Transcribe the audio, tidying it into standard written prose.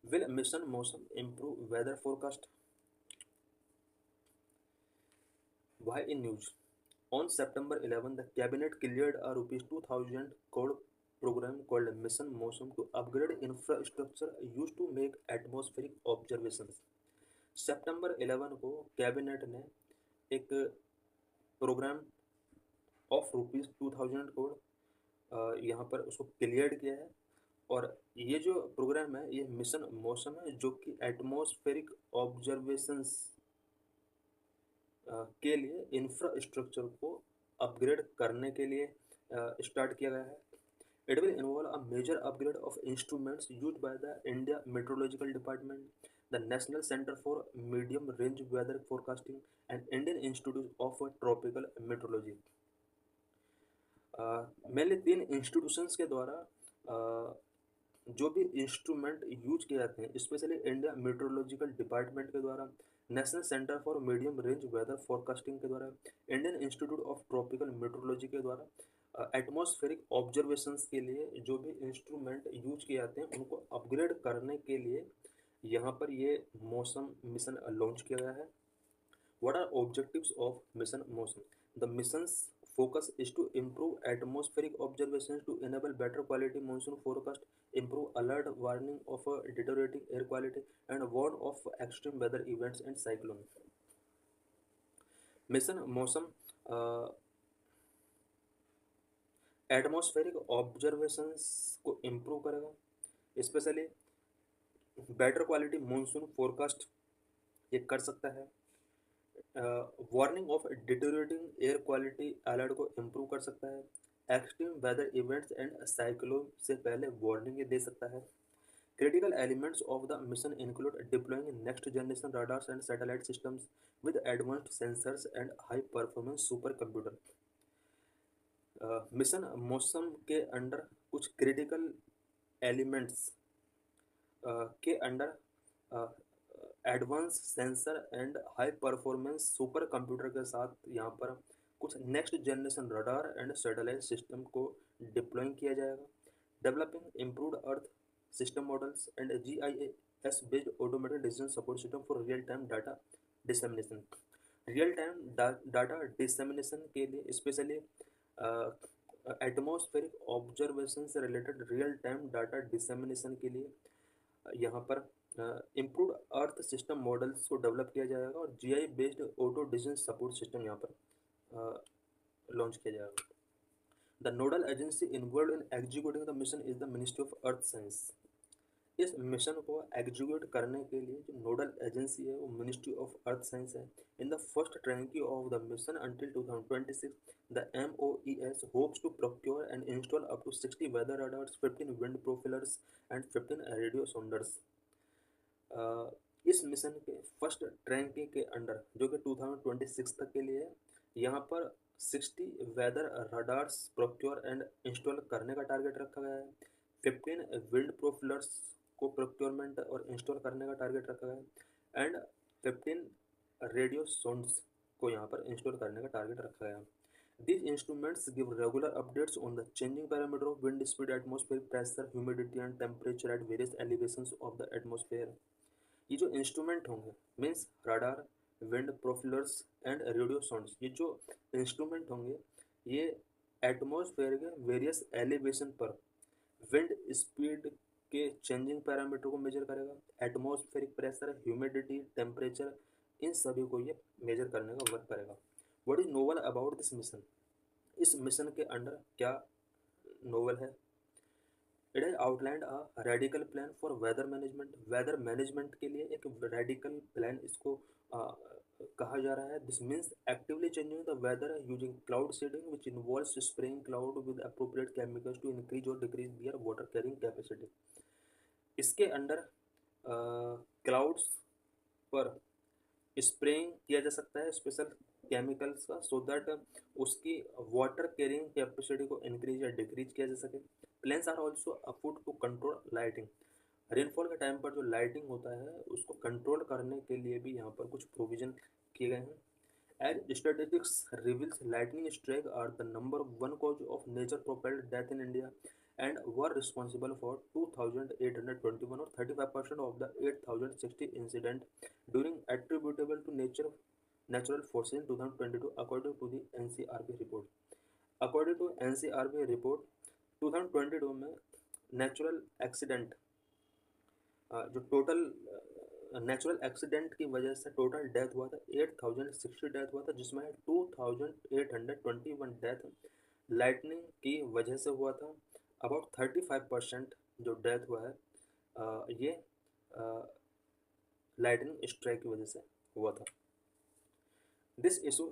Will mission Mosam improve weather forecast? Why in news? On September 11, the cabinet cleared a rupees 2000 crore program called Mission Mosam to upgrade infrastructure used to make atmospheric observations. सितंबर 11 को cabinet ने एक programme of rupees 2000 crore यहाँ पर उसको clear किया है। और ये जो प्रोग्राम है ये मिशन मौसम है जो कि एटमॉस्फेरिक ऑब्जर्वेशंस के लिए इंफ्रास्ट्रक्चर को अपग्रेड करने के लिए स्टार्ट किया गया है। It will involve a major upgrade of instruments used by the India Meteorological Department, the National Centre for Medium Range Weather Forecasting and Indian Institute of Tropical Meteorology. Mainly तीन institutions के द्वारा जो भी instrument use किए जाते हैं, specially India Meteorological Department के द्वारा, National Centre for Medium Range Weather Forecasting के द्वारा, Indian Institute of Tropical Meteorology के द्वारा, एटमॉस्फेरिक ऑब्जर्वेशंस के लिए जो भी इंस्ट्रूमेंट यूज किए जाते हैं उनको अपग्रेड करने के लिए यहाँ पर ये मौसम मिशन लॉन्च किया गया है। What are objectives of mission motion? The mission's focus is to improve atmospheric observations to enable better quality monsoon forecast, improve alert warning of deteriorating air quality, and warn of extreme weather events and cyclones. Mission Mausam atmospheric observations को improve करेगा, especially better quality monsoon forecast ये कर सकता है, warning of deteriorating air quality alert को improve कर सकता है, extreme weather events and cyclone से पहले वार्निंग दे सकता है। Critical elements of the mission include deploying next generation radars and satellite systems with advanced sensors and high performance super computer. Mission Mausam के अंडर कुछ क्रिटिकल एलिमेंट्स के under advance sensor and high performance super computer के साथ यहाँ पर कुछ next generation radar and satellite system को deploy किया जाएगा। Developing improved earth system models and GIS based automated decision support system for real time data dissemination. Real time data dissemination के लिए स्पेशली एटमॉस्फेरिक ऑब्जर्वेशन से related real time data dissemination के लिए यहाँ पर इम्प्रूव्ड अर्थ सिस्टम मॉडल्स को develop किया जाएगा और GI based auto decision support system यहाँ पर लॉन्च किया जाएगा। The nodal agency involve in executing the mission is the ministry of earth science. इस मिशन को एग्जीक्यूट करने के लिए जो नोडल एजेंसी है वो मिनिस्ट्री ऑफ अर्थ साइंस है। In the first tranche of the mission until 2026 the MOES hopes to procure and install up to 60 weather radars, 15 wind profilers and 15 radio sondes. इस mission के first ट्रैंकी के under जो कि 2026 तक के लिए है, यहाँ पर 60 weather radars procure and install करने का टारगेट रखा गया है। 15 विंड प्रोफिलर्स को प्रोक्योरमेंट और इंस्टॉल करने का टारगेट रखा गया है एंड 15 रेडियो सोंड्स को यहाँ पर इंस्टॉल करने का टारगेट रखा गया है। These instruments give regular updates on the changing parameter of wind speed, atmospheric pressure, humidity and temperature at various elevations of the atmosphere. ये जो इंस्ट्रूमेंट होंगे means radar, wind profilers and radio sounds, ये जो instrument होंगे ये atmosphere के various elevation पर wind speed के चेंजिंग पैरामीटर को मेजर करेगा, एटमॉस्फेरिक प्रेशर, ह्यूमिडिटी, टेम्परेचर, इन सभी को ये मेजर करने का वर्क करेगा। What is novel about this mission? इस मिशन के अंडर क्या नोवल है? It has outlined a radical plan for weather management. Weather management के लिए एक रेडिकल प्लान इसको कहा जा रहा है। This means actively changing the weather using cloud seeding which involves spraying cloud with appropriate chemicals to increase और decrease their water carrying capacity. इसके अंडर क्लाउड्स पर स्प्रेइंग किया जा सकता है स्पेशल केमिकल्स का, सो दैट उसकी वाटर कैरिंग कैपेसिटी को इंक्रीज या डिक्रीज किया जा सके। Planes are also afford to control lightning. Rainfall के टाइम पर जो लाइटिंग होता है उसको कंट्रोल करने के लिए भी यहाँ पर कुछ प्रोविजन किए गए हैं। As statistics reveals, lightning strike are the number one cause of nature propelled death in India. and were responsible for 2,821 or 35% of the 8,060 incident during attributable to natural forces in 2022 according to the NCRB report. According to NCRB report 2022 में natural accident जो total natural accident की वजह से total death हुआ था 8,060 death हुआ था, जिसमें 2,821 डेथ लाइटनिंग की वजह से हुआ था। अबाउट 35% जो डेथ हुआ है ये लाइटनिंग स्ट्राइक की वजह से हुआ था। This issue